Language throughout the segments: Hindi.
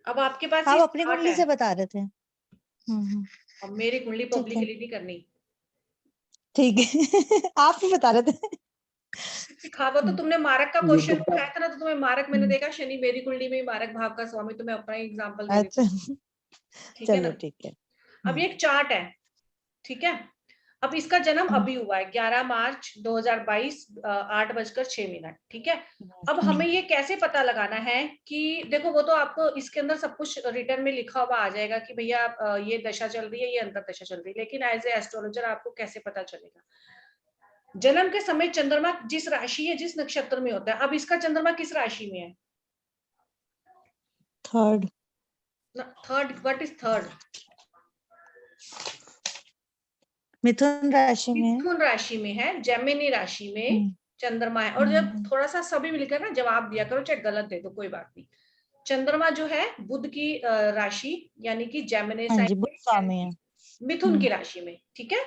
अब आपके पास आप ये अपनी चार्ट कुंडली है। से बता रहे थे। अब मेरी कुंडली ठीक है, पब्लिकली नहीं करनी। ठीक है। आप ही बता रहे थे। सिखावा तो तुमने मारक का क्वेश्चन यूट्यूब उठाया पर। था ना, तो तुम्हें मारक मैंने देखा शनि मेरी कुंडली में ही मारक भाव का स्वामी, तो मैं अपना ही एग्जांपल दे रही अच्छा, थी। ठीक है चलो ना। ठीक है। अब ये एक चार्ट है, ठीक है। अब इसका जन्म अभी हुआ है 11 मार्च 2022 8:06, ठीक है। अब हमें ये कैसे पता लगाना है कि देखो वो तो आपको इसके अंदर सब कुछ रिटर्न में लिखा हुआ आ जाएगा कि भैया ये दशा चल रही है, ये अंतर दशा चल रही है, लेकिन एज ए एस्ट्रोलॉजर आपको कैसे पता चलेगा। जन्म के समय चंद्रमा जिस राशि है, जिस नक्षत्र में होता है। अब इसका चंद्रमा किस राशि में है? Third. Third, what is third? मिथुन राशि में है। मिथुन राशि में है, जेमिनी राशि में चंद्रमा है। और जब थोड़ा सा सभी मिलकर ना जवाब दिया करो, चाहे गलत दे दो कोई बात नहीं। चंद्रमा जो है बुध की राशि यानी कि जेमिनी हाँ साइन जी, बुध में, यानी स्वामी है। कि मिथुन की राशि में, ठीक है।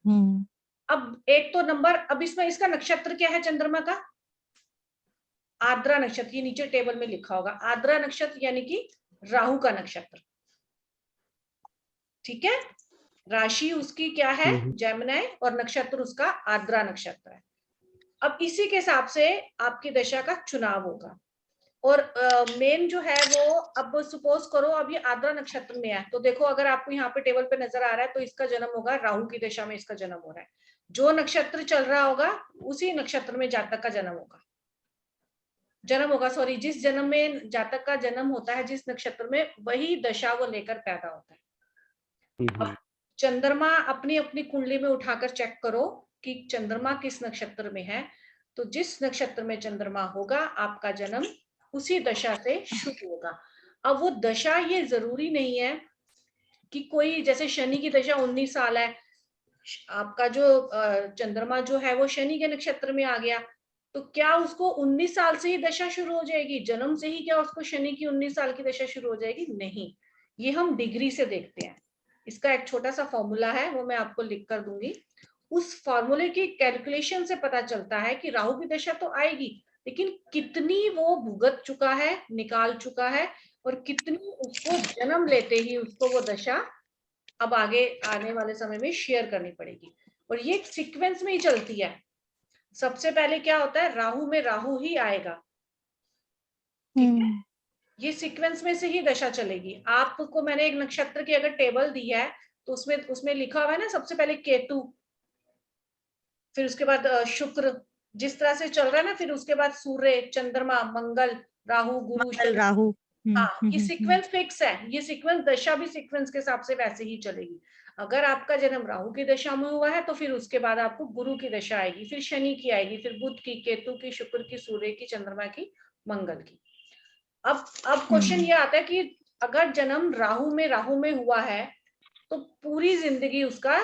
हम्म अब एक तो नंबर, अब इसमें इसका नक्षत्र क्या है चंद्रमा का? आर्द्रा नक्षत्र, ये नीचे टेबल में लिखा होगा। आर्द्रा नक्षत्र यानी कि राहु का नक्षत्र, ठीक है। राशि उसकी क्या है? जेमिनी, और नक्षत्र उसका आर्द्रा नक्षत्र है। अब इसी के हिसाब से आपकी दशा का चुनाव होगा। और मेन जो है वो, अब सपोज करो अब ये आर्द्रा नक्षत्र में है, तो देखो अगर आपको यहाँ पे टेबल पे नजर आ रहा है तो इसका जन्म होगा राहु की दशा में, इसका जन्म हो रहा है। जो नक्षत्र चल रहा होगा उसी नक्षत्र में जातक का जन्म होगा, सॉरी, जिस जन्म में जातक का जन्म होता है, जिस नक्षत्र में, वही दशा वो लेकर पैदा होता है। अब चंद्रमा अपनी अपनी कुंडली में उठाकर चेक करो कि चंद्रमा किस नक्षत्र में है। तो जिस नक्षत्र में चंद्रमा होगा आपका जन्म उसी दशा से शुरू होगा। अब वो दशा ये जरूरी नहीं है कि कोई, जैसे शनि की दशा 19 साल है, आपका जो चंद्रमा जो है वो शनि के नक्षत्र में आ गया, तो क्या उसको 19 साल से ही दशा शुरू हो जाएगी? जन्म से ही क्या उसको शनि की 19 साल की दशा शुरू हो जाएगी? नहीं, ये हम डिग्री से देखते हैं। इसका एक छोटा सा फॉर्मूला है, वो मैं आपको लिख कर दूंगी। उस फॉर्मूले की कैलकुलेशन से पता चलता है कि राहु की दशा तो आएगी, लेकिन कितनी वो भुगत चुका है, निकाल चुका है, और कितनी उसको जन्म लेते ही उसको वो दशा अब आगे आने वाले समय में शेयर करनी पड़ेगी। और ये सीक्वेंस में ही चलती है। सबसे पहले क्या होता है, राहु में राहु ही आएगा, ठीक है। ये सीक्वेंस में से ही दशा चलेगी। आपको मैंने एक नक्षत्र की अगर टेबल दी है तो उसमें उसमें लिखा हुआ है ना, सबसे पहले केतु, फिर उसके बाद शुक्र, जिस तरह से चल रहा है ना, फिर उसके बाद सूर्य, चंद्रमा, मंगल, राहु, गुरु, मंगल, शनि। राहु। हाँ, ये सीक्वेंस फिक्स है। ये सीक्वेंस, दशा भी सीक्वेंस के हिसाब से वैसे ही चलेगी। अगर आपका जन्म राहु की दशा में हुआ है तो फिर उसके बाद आपको गुरु की दशा आएगी, फिर शनि की आएगी, फिर बुध की, केतु की, शुक्र की, सूर्य की, चंद्रमा की, मंगल की। अब क्वेश्चन ये आता है कि अगर जन्म राहु में हुआ है तो पूरी जिंदगी उसका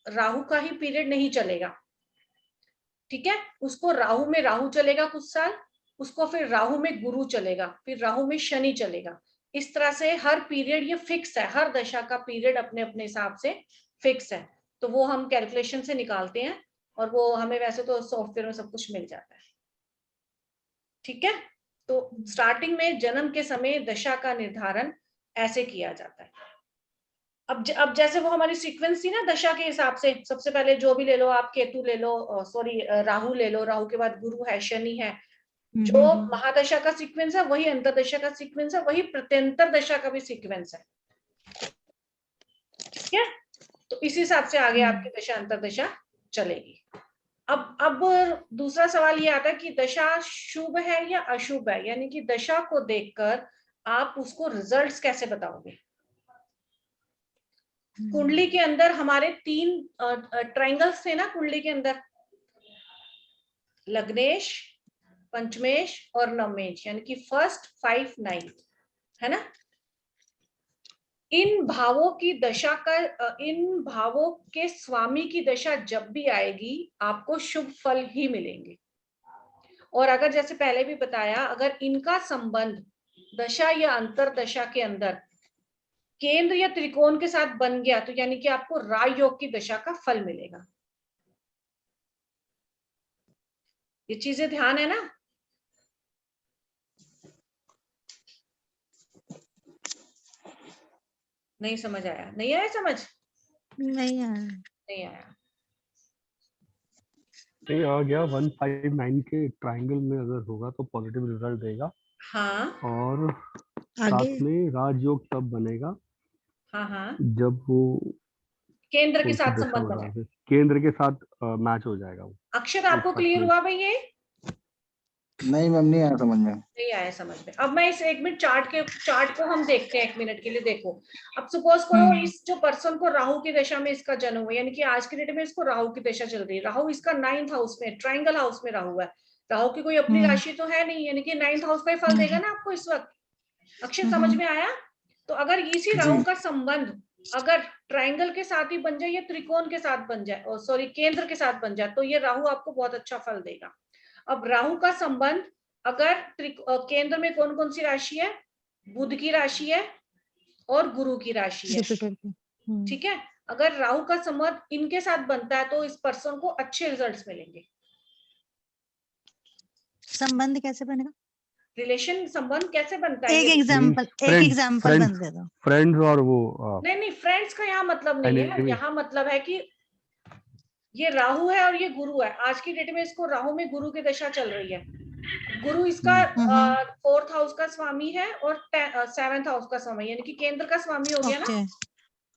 राहु का ही पीरियड नहीं चलेगा, ठीक है। उसको राहु में राहु चलेगा कुछ साल, उसको फिर राहु में गुरु चलेगा, फिर राहु में शनि चलेगा। इस तरह से हर पीरियड ये फिक्स है, हर दशा का पीरियड अपने अपने हिसाब से फिक्स है। तो वो हम कैलकुलेशन से निकालते हैं, और वो हमें वैसे तो सॉफ्टवेयर में सब कुछ मिल जाता है, ठीक है। तो स्टार्टिंग में जन्म के समय दशा का निर्धारण ऐसे किया जाता है। अब जैसे वो हमारी सीक्वेंस थी ना दशा के हिसाब से, सबसे पहले जो भी ले लो आप, केतु ले लो, सॉरी राहु ले लो, राहु के बाद गुरु है, शनि है। जो महादशा का सीक्वेंस है वही अंतरदशा का सीक्वेंस है, वही प्रत्यंतर दशा का भी सीक्वेंस है, ठीक है। तो इसी हिसाब से आगे आपकी दशा अंतरदशा चलेगी। अब दूसरा सवाल ये आता है कि दशा शुभ है या अशुभ है, यानी कि दशा को देखकर आप उसको रिजल्ट्स कैसे बताओगे। कुंडली के अंदर हमारे 3 ट्रायंगल्स थे ना कुंडली के अंदर, लग्नेश, पंचमेश और नवमेश, यानी कि फर्स्ट 5 9, है ना। इन भावों की दशा का, इन भावों के स्वामी की दशा जब भी आएगी आपको शुभ फल ही मिलेंगे। और अगर जैसे पहले भी बताया, अगर इनका संबंध दशा या अंतर दशा के अंदर केंद्र या त्रिकोण के साथ बन गया तो यानी कि आपको राजयोग की दशा का फल मिलेगा। ये चीजें ध्यान है ना। नहीं समझ आया, नहीं आया समझ, नहीं आया। नहीं आया। ये आ गया 159 के ट्रायंगल में अगर होगा तो पॉजिटिव रिजल्ट देगा। हाँ और आगे साथ में राजयोग तब बनेगा हाँ हाँ, जब वो केंद्र के कौन सी साथ दशा संबंध बता बने। रहे, केंद्र के साथ मैच हो जाएगा वो अक्षर एक आपको साथ क्लियर में। हुआ भाई ये? नहीं मैम, नहीं आया समझ में। नहीं आया समझ में। अब मैं इस 1 मिनट चार्ट को हम देखते हैं 1 मिनट के लिए। देखो अब सपोज करो इस जो पर्सन को राहु की दशा में इसका जन्म हुआ, यानी कि आज की डेट में इसको राहु की दशा चल रही है। राहु इसका 9th हाउस में, ट्रायंगल हाउस में राहु है। राहु की कोई अपनी राशि तो है नहीं, यानी कि 9th हाउस का ही फल देगा ना आपको इस वक्त। अक्षर समझ में आया? तो अगर इसी राहु जी। का संबंध अगर ट्रायंगल के साथ ही बन जाए या त्रिकोण के साथ बन जाए, और सॉरी केंद्र के साथ बन जाए, तो ये राहु आपको बहुत अच्छा फल देगा। अब राहु का संबंध अगर केंद्र में कौन कौन सी राशि है? बुध की राशि है और गुरु की राशि है, जुपिटर की। ठीक है। अगर राहु का संबंध इनके साथ बनता है तो इस पर्सन को अच्छे रिजल्ट्स मिलेंगे। संबंध कैसे बनेगा? रिलेशन संबंध कैसे बनता है? एक ये एग्जांपल, एक फ्रेंड्स एग्जांपल बन दे दो। फ्रेंड्स और वो नहीं नहीं, फ्रेंड्स का यहाँ मतलब नहीं है। enemy। यहाँ मतलब है कि ये राहु है और ये गुरु है। आज की डेट में इसको राहु में गुरु की दशा चल रही है। गुरु इसका 4th हाउस का स्वामी है और 7th हाउस का स्वामी, यानी कि केंद्र का स्वामी हो गया ना, ओके।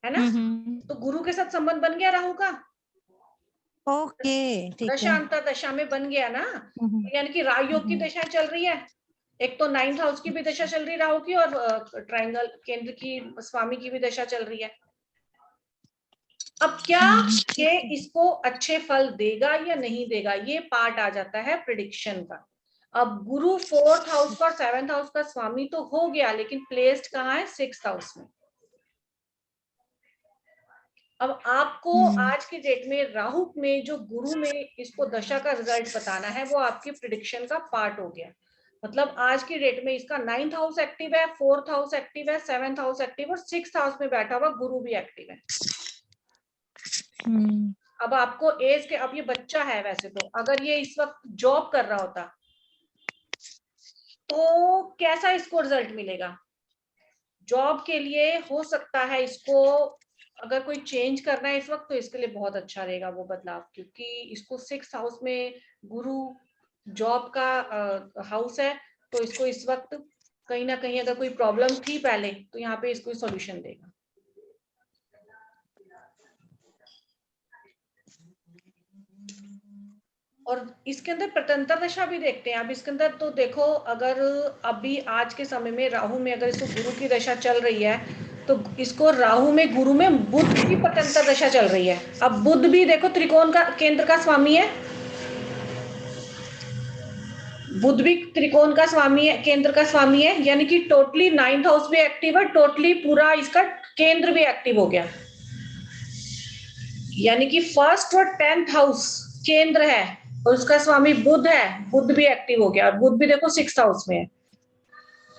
है ना। तो गुरु के साथ संबंध बन गया राहु का, ओके ठीक दशा है। अंतर दशा में बन गया ना। यानी कि राजयोग की दशा चल रही है। एक तो 9th हाउस की भी दशा चल रही है राहु की, और ट्रायंगल केंद्र की स्वामी की भी दशा चल रही है। अब क्या ये इसको अच्छे फल देगा या नहीं देगा, ये पार्ट आ जाता है प्रिडिक्शन का। अब गुरु 4th हाउस का और 7th हाउस का स्वामी तो हो गया, लेकिन प्लेस्ड कहाँ है? 6th हाउस में। अब आपको आज की डेट में राहु में जो गुरु में इसको दशा का रिजल्ट बताना है, वो आपकी प्रिडिक्शन का पार्ट हो गया। मतलब आज की डेट में इसका 9th हाउस एक्टिव है, 4th हाउस एक्टिव है, 7th हाउस एक्टिव और 6th हाउस में बैठा हुआ गुरु भी एक्टिव है। अब आपको एज के, अब ये बच्चा है वैसे तो, अगर ये इस वक्त जॉब कर रहा होता तो कैसा इसको रिजल्ट मिलेगा? जॉब के लिए हो सकता है इसको अगर कोई चेंज करना है इस वक्त, तो इसके लिए बहुत अच्छा रहेगा वो बदलाव, क्योंकि इसको 6th हाउस में गुरु जॉब का हाउस है। तो इसको इस वक्त कहीं ना कहीं अगर कोई प्रॉब्लम थी पहले, तो यहाँ पे इसको सॉल्यूशन देगा। और इसके अंदर प्रत्यंतर दशा भी देखते हैं। अब इसके अंदर तो देखो, अगर अभी आज के समय में राहु में अगर इसको गुरु की दशा चल रही है, तो इसको राहु में गुरु में बुध की प्रत्यंतर दशा चल रही है। अब बुध भी देखो त्रिकोण का केंद्र का स्वामी है, बुध भी त्रिकोण का स्वामी है, केंद्र का स्वामी है, यानी कि टोटली 9th हाउस भी एक्टिव है, टोटली पूरा इसका केंद्र भी एक्टिव हो गया। यानी कि 1st और 10th हाउस केंद्र है और उसका स्वामी बुध है, बुध भी एक्टिव हो गया। और बुध भी देखो 6th हाउस में है,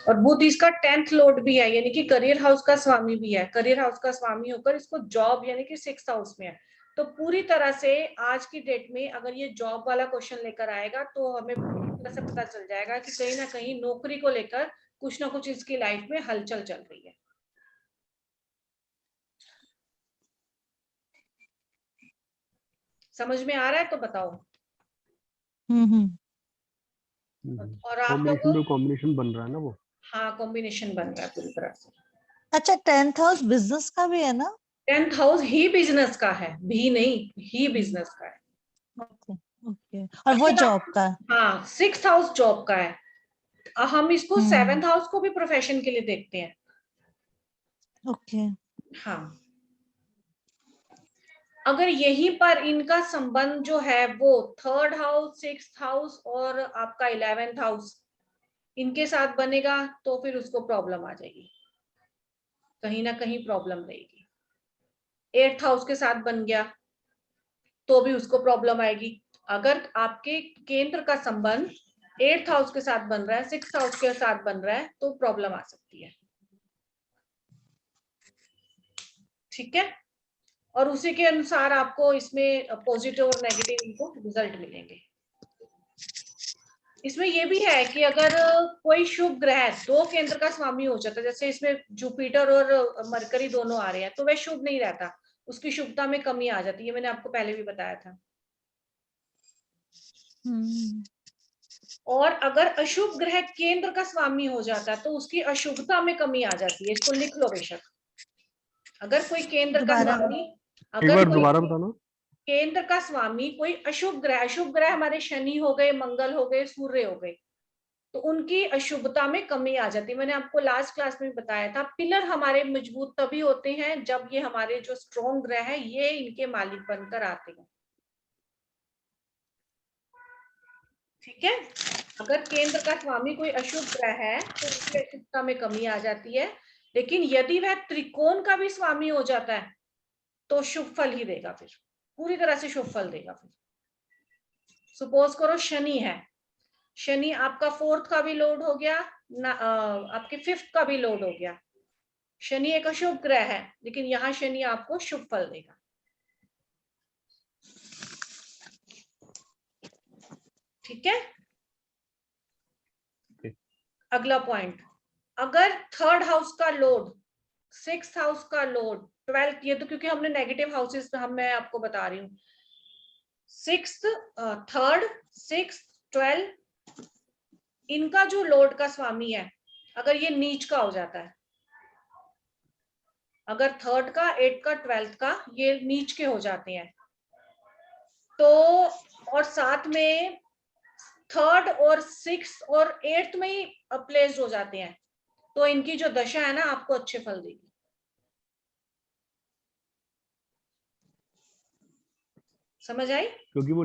और बुध इसका 10th लॉर्ड भी है, यानी कि करियर हाउस का स्वामी भी है। करियर हाउस का स्वामी होकर इसको जॉब यानी कि 6th हाउस में है। तो पूरी तरह से आज की डेट में अगर ये जॉब वाला क्वेश्चन लेकर आएगा, तो हमें पूरी तरह से पता चल जाएगा कि कहीं ना कहीं नौकरी को लेकर कुछ ना कुछ इसकी लाइफ में हलचल चल रही है। समझ में आ रहा है तो बताओ। और आप लोग कॉम्बिनेशन बन रहा है ना वो। हाँ, कॉम्बिनेशन बन रहा है पूरी तरह से। अच्छा 10th हाउस बिजनेस का भी है ना? 10th हाउस ही बिजनेस का है, भी नहीं, ही बिजनेस का है। Okay okay. और वो जॉब का? हाँ, 6th हाउस जॉब का है। हम इसको 7th हाउस को भी प्रोफेशन के लिए देखते हैं। ओके। हाँ, अगर यहीं पर इनका संबंध जो है वो 3rd हाउस, 6th हाउस और आपका 11th हाउस इनके साथ बनेगा, तो फिर उसको प्रॉब्लम आ जाएगी, कहीं ना कहीं प्रॉब्लम रहेगी। 8th हाउस के साथ बन गया तो भी उसको प्रॉब्लम आएगी। अगर आपके केंद्र का संबंध 8th हाउस के साथ बन रहा है, 6th हाउस के साथ बन रहा है, तो प्रॉब्लम आ सकती है। ठीक है, और उसी के अनुसार आपको इसमें पॉजिटिव और नेगेटिव इनको रिजल्ट मिलेंगे। इसमें ये भी है कि अगर कोई शुभ ग्रह 2 केंद्र का स्वामी हो जाता है, जैसे इसमें जुपिटर और मरकरी दोनों आ रहे हैं, तो वह शुभ नहीं रहता, उसकी शुभता में कमी आ जाती है। मैंने आपको पहले भी बताया था। और अगर अशुभ ग्रह केंद्र का स्वामी हो जाता है तो उसकी अशुभता में कमी आ जाती है। इसको लिख लो बेशक। अगर कोई केंद्र का दोबारा स्वामी, एक अगर बार कोई दोबारा बताना। केंद्र का स्वामी कोई अशुभ ग्रह हमारे शनि हो गए, मंगल हो गए, सूर्य हो गए, तो उनकी अशुभता में कमी आ जाती है। मैंने आपको लास्ट क्लास में बताया था, पिलर हमारे मजबूत तभी होते हैं जब ये हमारे जो स्ट्रॉन्ग ग्रह है ये इनके मालिक बनकर आते हैं। ठीक है, अगर केंद्र का स्वामी कोई अशुभ ग्रह है तो उसकी अशुभता में कमी आ जाती है, लेकिन यदि वह त्रिकोण का भी स्वामी हो जाता है तो शुभ फल ही देगा, फिर पूरी तरह से शुभ फल देगा। फिर सपोज करो शनि है, शनि आपका 4th का भी लोड हो गया ना, आपके 5th का भी लोड हो गया। शनि एक अशुभ ग्रह है, लेकिन यहाँ शनि आपको शुभ फल देगा। ठीक है, अगला पॉइंट, अगर 3rd हाउस का लोड, 6th हाउस का लोड, 12th, ये तो क्योंकि हमने नेगेटिव हाउसेस मैं आपको बता रही हूँ, 6th, 3rd, 6th, 12, इनका जो लोड का स्वामी है अगर ये नीच का हो जाता है, अगर 3rd का, 8th का, 12th का ये नीच के हो जाते हैं, तो और साथ में 3rd और 6th और 8th में ही प्लेस्ड हो जाते हैं, तो इनकी जो दशा है ना आपको अच्छे फल देगी। समझ आई? क्योंकि वो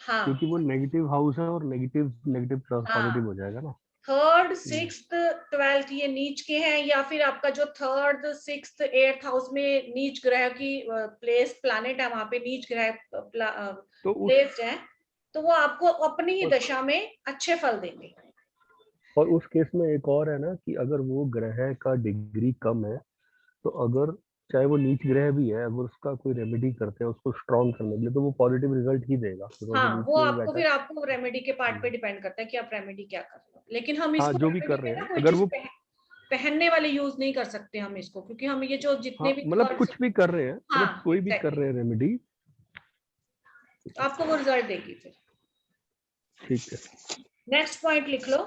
हाँ, क्योंकि वो नेगेटिव हाउस है और नेगेटिव नेगेटिव प्लस हाँ, पॉजिटिव हो जाएगा ना। 3rd, 6th, 12th ये नीच के हैं, या फिर आपका जो 3rd, 6th, 8th हाउस में नीच ग्रह की प्लेस प्लैनेट है, वहां पे नीच ग्रह तो उस प्लेस्ड है, तो वो आपको अपनी ही और, दशा में अच्छे फल देंगे। और उस केस में एक और है ना कि अगर वो ग्रह का डिग्री कम है, तो अगर चाहे वो नीच ग्रह भी है, अगर उसका कोई रेमेडी करते हैं उसको स्ट्रॉन्ग करने के लिए, तो वो पॉजिटिव रिजल्ट ही देगा, बिकॉज वो हाँ, नीच वो में भी आपको बैठा फिर है। आपको रेमेडी के पार्ट पे डिपेंड करता है कि आप रेमेडी क्या कर रहे हो, लेकिन हम हाँ, इसको जो भी रेमेडी कर रहे में ना हैं कोई अगर चीज वो, पहनने वाले यूज नहीं कर सकते हम इसको, क्योंकि हम ये जो हाँ जितने भी मतलब थर्ड, कुछ भी कर रहे हैं, मतलब हाँ कोई भी कर एग्जैक्टली, रहे हैं रेमेडी। आपको वो रिजल्ट देगी। फिर ठीक है, नेक्स्ट पॉइंट लिख लो।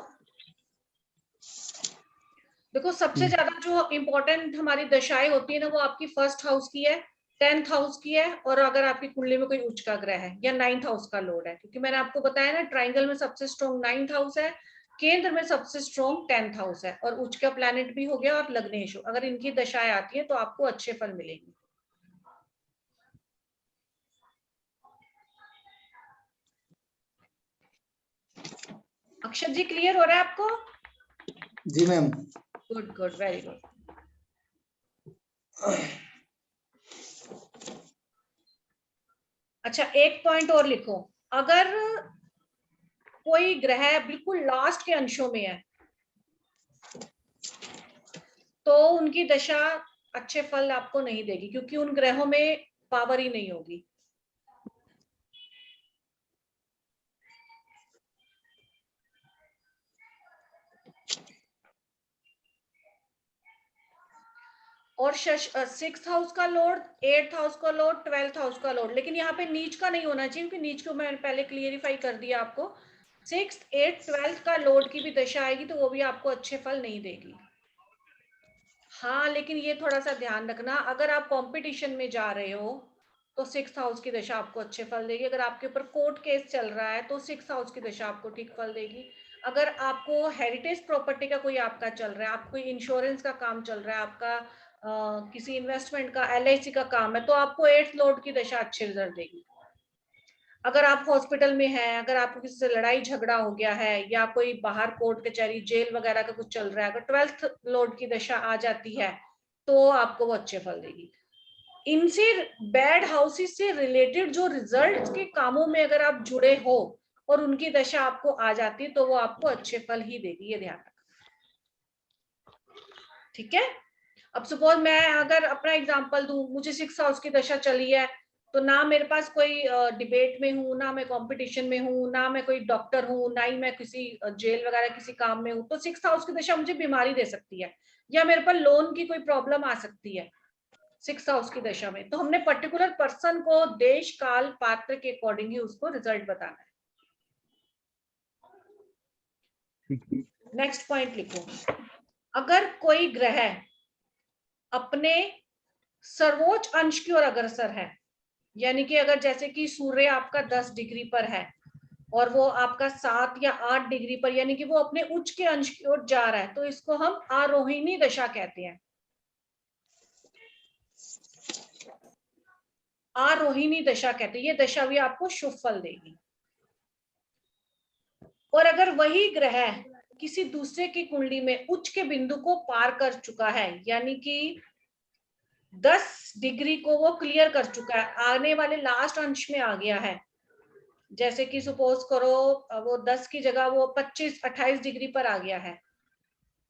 देखो सबसे ज्यादा जो इम्पोर्टेंट हमारी दशाएं होती है ना, वो आपकी 1st हाउस की है, 10th हाउस की है, और अगर आपकी कुंडली में कोई उच्च का ग्रह है, या 9th हाउस का लोड है, क्योंकि मैंने आपको बताया ना ट्राइंगल में सबसे स्ट्रॉन्ग 9th हाउस है, केंद्र में सबसे स्ट्रॉन्ग 10th हाउस है, और उच्च का प्लैनेट भी हो गया और लग्नेश, अगर इनकी दशाएं आती है तो आपको अच्छे फल मिलेंगे। अक्षत जी क्लियर हो रहा है आपको? जी ma'am. Good good, very good. अच्छा, एक पॉइंट और लिखो, अगर कोई ग्रह बिल्कुल लास्ट के अंशों में है तो उनकी दशा अच्छे फल आपको नहीं देगी, क्योंकि उन ग्रहों में पावर ही नहीं होगी। और 6th हाउस का लोड, 8th हाउस का लोड, 12th हाउस का लोड, लेकिन यहाँ पे नीच का नहीं होना चाहिए, क्योंकि नीच को मैंने पहले क्लियरिफाई कर दिया आपको। 6th, 8th, 12th का लोड की भी दशा आएगी तो वो भी आपको अच्छे फल नहीं देगी। हाँ, लेकिन ये थोड़ा सा ध्यान रखना, अगर आप कंपटीशन में जा रहे हो तो 6th हाउस की दशा आपको अच्छे फल देगी। अगर आपके ऊपर कोर्ट केस चल रहा है तो 6th हाउस की दशा आपको ठीक फल देगी। अगर आपको हेरिटेज प्रॉपर्टी का कोई आपका चल रहा है, आपको इंश्योरेंस का काम चल रहा है, आपका किसी इन्वेस्टमेंट का, LIC का काम है, तो आपको 8th लॉर्ड की दशा अच्छे रिजल्ट देगी। अगर आप हॉस्पिटल में हैं, अगर आपको किसी से लड़ाई झगड़ा हो गया है, या कोई बाहर कोर्ट कचहरी जेल वगैरह का कुछ चल रहा है, अगर 12th लॉर्ड की दशा आ जाती है तो आपको वो अच्छे फल देगी। इनसे बैड हाउसेस से रिलेटेड जो रिजल्ट के कामों में अगर आप जुड़े हो और उनकी दशा आपको आ जाती है तो वो आपको अच्छे फल ही देगी, ये ध्यान रखना। ठीक है, अब सपोज मैं अगर अपना एग्जांपल दूं, मुझे 6th हाउस की दशा चली है तो ना मेरे पास कोई डिबेट में हूँ, ना मैं कंपटीशन में हूँ, ना मैं कोई डॉक्टर हूँ, ना ही मैं किसी जेल वगैरह किसी काम में हूँ, तो 6th हाउस की दशा मुझे बीमारी दे सकती है, या मेरे पर लोन की कोई प्रॉब्लम आ सकती है 6th हाउस की दशा में। तो हमने पर्टिकुलर पर्सन को देश काल पात्र के अकॉर्डिंग ही उसको रिजल्ट बताना है। नेक्स्ट पॉइंट लिखो, अगर कोई ग्रह अपने सर्वोच्च अंश की ओर अग्रसर है, यानी कि अगर जैसे कि सूर्य आपका 10 डिग्री पर है और वो आपका 7 या 8 डिग्री पर, यानी कि वो अपने उच्च के अंश की ओर जा रहा है, तो इसको हम आरोहिणी दशा कहते हैं। आरोहिणी दशा कहते हैं, ये दशा भी आपको शुभ फल देगी। और अगर वही ग्रह किसी दूसरे की कुंडली में उच्च के बिंदु को पार कर चुका है, यानी कि 10 डिग्री को वो क्लियर कर चुका है, आने वाले लास्ट अंश में आ गया है, जैसे कि सपोज करो वो 10 की जगह वो 25-28 डिग्री पर आ गया है,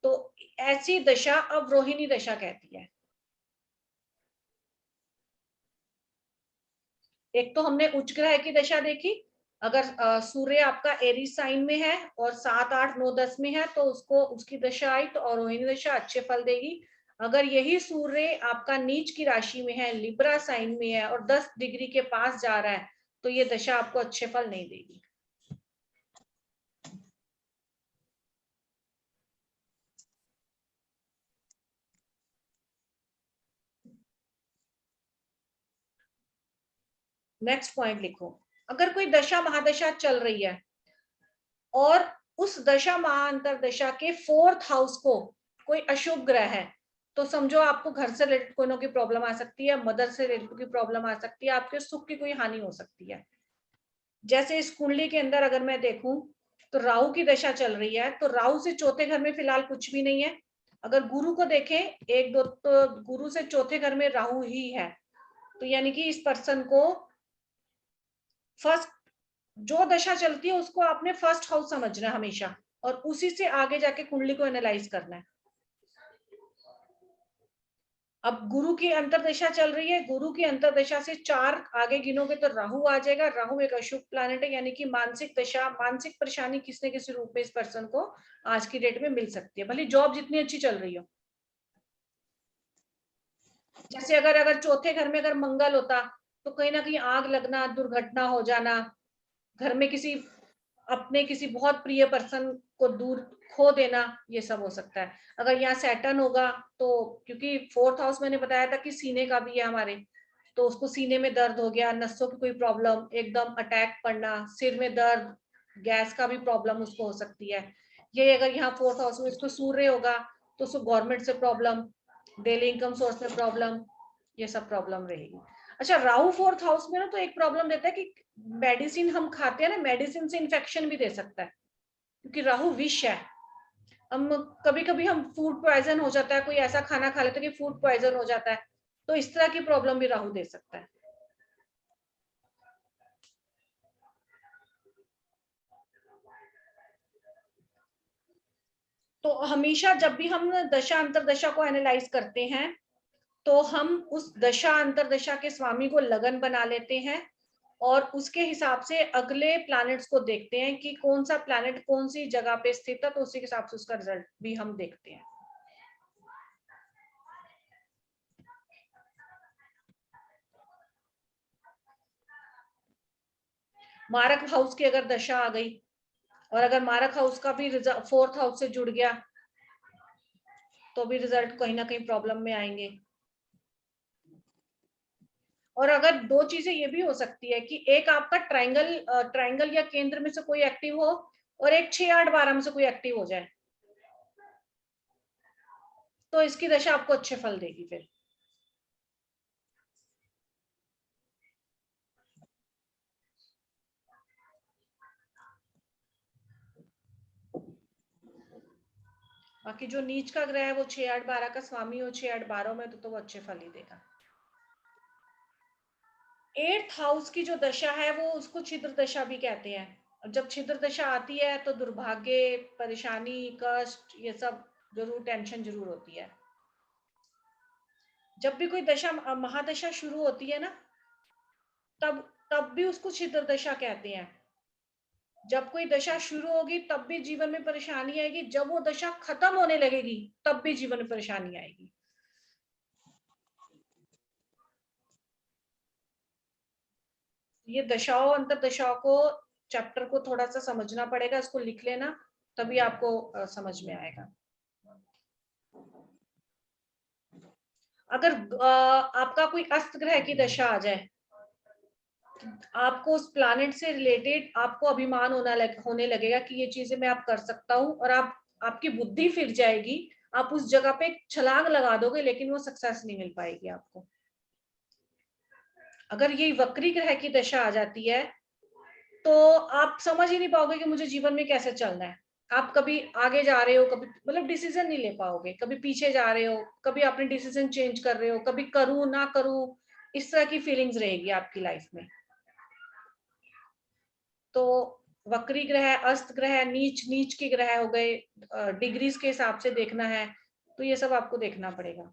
तो ऐसी दशा अवरोहिणी दशा कहती है। एक तो हमने उच्च ग्रह की दशा देखी, अगर सूर्य आपका एरीज साइन में है और 7, 8, 9, 10 में है तो उसको उसकी दशा आई तो अवरोहिणी दशा अच्छे फल देगी। अगर यही सूर्य आपका नीच की राशि में है, लिब्रा साइन में है और 10 डिग्री के पास जा रहा है, तो ये दशा आपको अच्छे फल नहीं देगी। नेक्स्ट पॉइंट लिखो, अगर कोई दशा महादशा चल रही है और उस दशा महाअंतर दशा के 4th हाउस को कोई अशुभ ग्रह है, तो समझो आपको घर से रिलेटेड कोई ना कोई प्रॉब्लम आ सकती है, मदर से रिलेटेड कोई प्रॉब्लम आ सकती है, आपके सुख की कोई हानि हो सकती है। जैसे इस कुंडली के अंदर अगर मैं देखूं तो राहु की दशा चल रही है, तो राहु से चौथे घर में फिलहाल कुछ भी नहीं है। अगर गुरु को देखें, 1, 2, तो गुरु से चौथे घर में राहु ही है, तो यानी कि इस पर्सन को फर्स्ट जो दशा चलती है उसको आपने फर्स्ट हाउस समझना है हमेशा, और उसी से आगे जाके कुंडली को एनालाइज करना है। अब गुरु की अंतरदशा चल रही है, गुरु की अंतरदशा से 4 आगे गिनोगे तो राहु आ जाएगा। राहु एक अशुभ प्लैनेट है, यानी कि मानसिक दशा, मानसिक परेशानी किसी न किसी रूप में इस पर्सन को आज की डेट में मिल सकती है, भले जॉब जितनी अच्छी चल रही हो। जैसे अगर चौथे घर में अगर मंगल होता तो कहीं ना कहीं आग लगना, दुर्घटना हो जाना, घर में किसी बहुत प्रिय पर्सन को दूर खो देना, ये सब हो सकता है। अगर यहाँ सैटर्न होगा तो, क्योंकि 4th हाउस मैंने बताया था कि सीने का भी है हमारे, तो उसको सीने में दर्द हो गया, नसों की कोई प्रॉब्लम, एकदम अटैक पड़ना, सिर में दर्द, गैस का भी प्रॉब्लम उसको हो सकती है। ये अगर यहाँ 4th हाउस में इसको सूर्य होगा तो उसको गवर्नमेंट से प्रॉब्लम, डेली इनकम सोर्स में प्रॉब्लम, ये सब प्रॉब्लम रहेगी। अच्छा, राहु 4th हाउस में ना तो एक प्रॉब्लम देता है कि मेडिसिन हम खाते हैं ना, मेडिसिन से इन्फेक्शन भी दे सकता है, क्योंकि राहु विष है। हम कभी हम फूड पॉइजन हो जाता है, कोई ऐसा खाना खा लेते हैं कि फूड पॉइजन हो जाता है, तो इस तरह की प्रॉब्लम भी राहु दे सकता है। तो हमेशा जब भी हम दशा अंतरदशा को एनालाइज करते हैं तो हम उस दशा अंतरदशा के स्वामी को लगन बना लेते हैं और उसके हिसाब से अगले प्लैनेट्स को देखते हैं कि कौन सा प्लैनेट कौन सी जगह पे स्थित है, तो उसी के हिसाब से उसका रिजल्ट भी हम देखते हैं। मारक हाउस की अगर दशा आ गई और अगर मारक हाउस का भी 4th हाउस से जुड़ गया तो भी रिजल्ट कहीं ना कहीं प्रॉब्लम में आएंगे। और अगर दो चीजें ये भी हो सकती है कि एक आपका ट्रायंगल या केंद्र में से कोई एक्टिव हो और एक 6, 8, 12 में से कोई एक्टिव हो जाए, तो इसकी दशा आपको अच्छे फल देगी। फिर बाकी जो नीच का ग्रह है वो 6, 8, 12 का स्वामी हो 6, 8, 12 में, तो वो अच्छे फल ही देगा। 8th हाउस की जो दशा है वो उसको छिद्र दशा भी कहते हैं, और जब छिद्र दशा आती है तो दुर्भाग्य, परेशानी, कष्ट, ये सब जरूर, टेंशन जरूर होती है। जब भी कोई दशा महादशा शुरू होती है ना, तब भी उसको छिद्र दशा कहते हैं। जब कोई दशा शुरू होगी तब भी जीवन में परेशानी आएगी, जब वो दशा खत्म होने लगेगी तब भी जीवन में परेशानी आएगी। ये दशाओं अंतर दशाओं को चैप्टर को थोड़ा सा समझना पड़ेगा, इसको लिख लेना तभी आपको समझ में आएगा। अगर आपका कोई अस्त ग्रह की दशा आ जाए, आपको उस प्लैनेट से रिलेटेड आपको अभिमान होने लगेगा कि ये चीजें मैं आप कर सकता हूँ, और आपकी बुद्धि फिर जाएगी, आप उस जगह पे छलांग लगा दोगे लेकिन वो सक्सेस नहीं मिल पाएगी आपको। अगर ये वक्री ग्रह की दशा आ जाती है तो आप समझ ही नहीं पाओगे कि मुझे जीवन में कैसे चलना है। आप कभी आगे जा रहे हो, कभी मतलब डिसीजन नहीं ले पाओगे, कभी पीछे जा रहे हो, कभी अपने डिसीजन चेंज कर रहे हो, कभी करूं ना करूं, इस तरह की फीलिंग्स रहेगी आपकी लाइफ में। तो वक्री ग्रह, अस्त ग्रह, नीच के ग्रह हो गए, डिग्रीज के हिसाब से देखना है, तो ये सब आपको देखना पड़ेगा।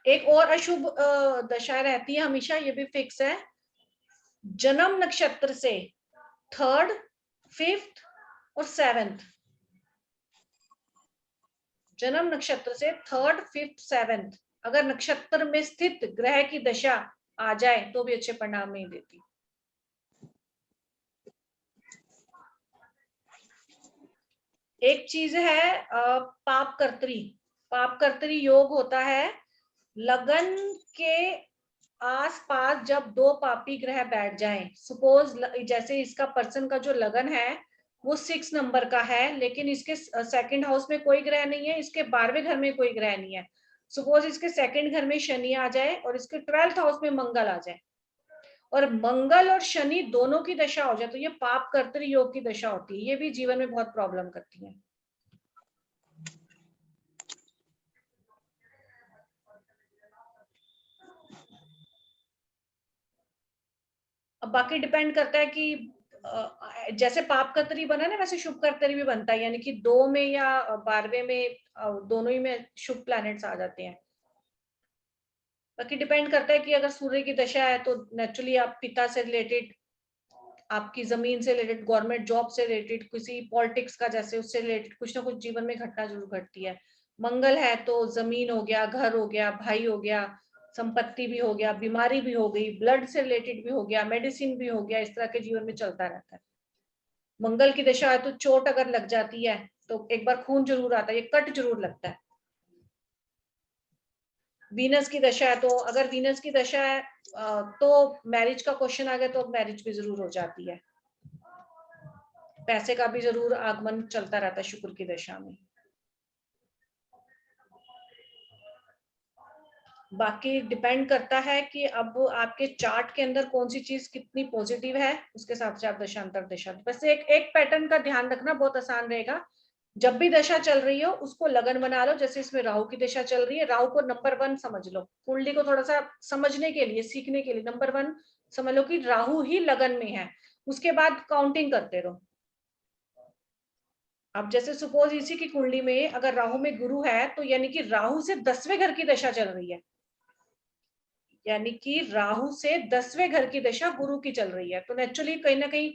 एक और अशुभ दशा रहती है हमेशा, ये भी फिक्स है, जन्म नक्षत्र से 3rd, 5th और 7th, जन्म नक्षत्र से 3rd, 5th, 7th अगर नक्षत्र में स्थित ग्रह की दशा आ जाए तो भी अच्छे परिणाम नहीं देती। एक चीज है पापकर्त्री योग होता है। लगन के आसपास जब 2 पापी ग्रह बैठ जाएं, सपोज जैसे इसका पर्सन का जो लगन है वो 6 नंबर का है, लेकिन इसके 2nd हाउस में कोई ग्रह नहीं है, इसके 12वें घर में कोई ग्रह नहीं है। सपोज इसके 2nd घर में शनि आ जाए और इसके 12th हाउस में मंगल आ जाए, और मंगल और शनि दोनों की दशा हो जाए, तो ये पाप कर्तृ योग की दशा होती है। ये भी जीवन में बहुत प्रॉब्लम करती है। अब बाकी डिपेंड करता है कि जैसे पाप कर्तरी बना ना, वैसे शुभ कर्तरी भी बनता है, यानी कि 2 में या 12वें में, दोनों ही में शुभ प्लैनेट्स आ जाते हैं। बाकी डिपेंड करता है कि अगर सूर्य की दशा है तो नेचुरली आप पिता से रिलेटेड, आपकी जमीन से रिलेटेड, गवर्नमेंट जॉब से रिलेटेड, किसी पॉलिटिक्स का जैसे उससे रिलेटेड कुछ ना कुछ जीवन में घटना जरूर घटती है। मंगल है तो जमीन हो गया, घर हो गया, भाई हो गया, संपत्ति भी हो गया, बीमारी भी हो गई, ब्लड से रिलेटेड भी हो गया, मेडिसिन भी हो गया, इस तरह के जीवन में चलता रहता है। मंगल की दशा है तो चोट अगर लग जाती है तो एक बार खून जरूर आता है, ये कट जरूर लगता है। वीनस की दशा है तो अगर वीनस की दशा है तो मैरिज का क्वेश्चन आ गया तो मैरिज भी जरूर हो जाती है। पैसे का भी जरूर आगमन चलता रहता है शुक्र की दशा में। बाकी डिपेंड करता है कि अब आपके चार्ट के अंदर कौन सी चीज कितनी पॉजिटिव है, उसके हिसाब से आप दशांतर दशा। वैसे एक पैटर्न का ध्यान रखना बहुत आसान रहेगा, जब भी दशा चल रही हो उसको लगन बना लो। जैसे इसमें राहु की दशा चल रही है, राहु को नंबर 1 समझ लो, कुंडली को थोड़ा सा समझने के लिए, सीखने के लिए नंबर 1 समझ लो कि राहु ही लगन में है, उसके बाद काउंटिंग करते रहो। अब जैसे सपोज इसी की कुंडली में अगर राहु में गुरु है तो यानी कि राहु से 10वें घर की दशा चल रही है, यानी कि राहु से 10वें घर की दशा गुरु की चल रही है, तो नेचुरली कहीं ना कहीं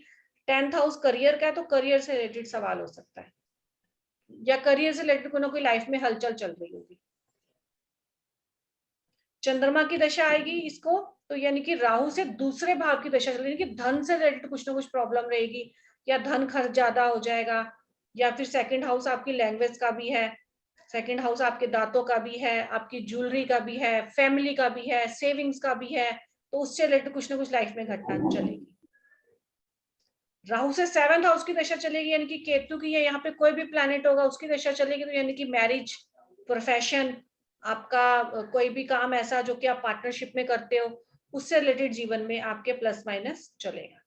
10th हाउस करियर का है, तो करियर से रिलेटेड सवाल हो सकता है, या करियर से रिलेटेड कोई ना कोई लाइफ में हलचल चल रही होगी। चंद्रमा की दशा आएगी इसको तो यानी कि राहु से दूसरे भाव की दशा चल रही है, कि धन से रिलेटेड कुछ ना कुछ प्रॉब्लम रहेगी, या धन खर्च ज्यादा हो जाएगा, या फिर 2nd हाउस आपकी लैंग्वेज का भी है, 2nd हाउस आपके दांतों का भी है, आपकी ज्वेलरी का भी है, फैमिली का भी है, सेविंग्स का भी है, तो उससे रिलेटेड कुछ ना कुछ लाइफ में घटना चलेगी। राहु से 7th हाउस की दशा चलेगी, यानी कि केतु की, यहाँ पे कोई भी प्लैनेट होगा उसकी दशा चलेगी, तो यानी कि मैरिज, प्रोफेशन, आपका कोई भी काम ऐसा जो कि आप पार्टनरशिप में करते हो, उससे रिलेटेड जीवन में आपके प्लस माइनस चलेगा।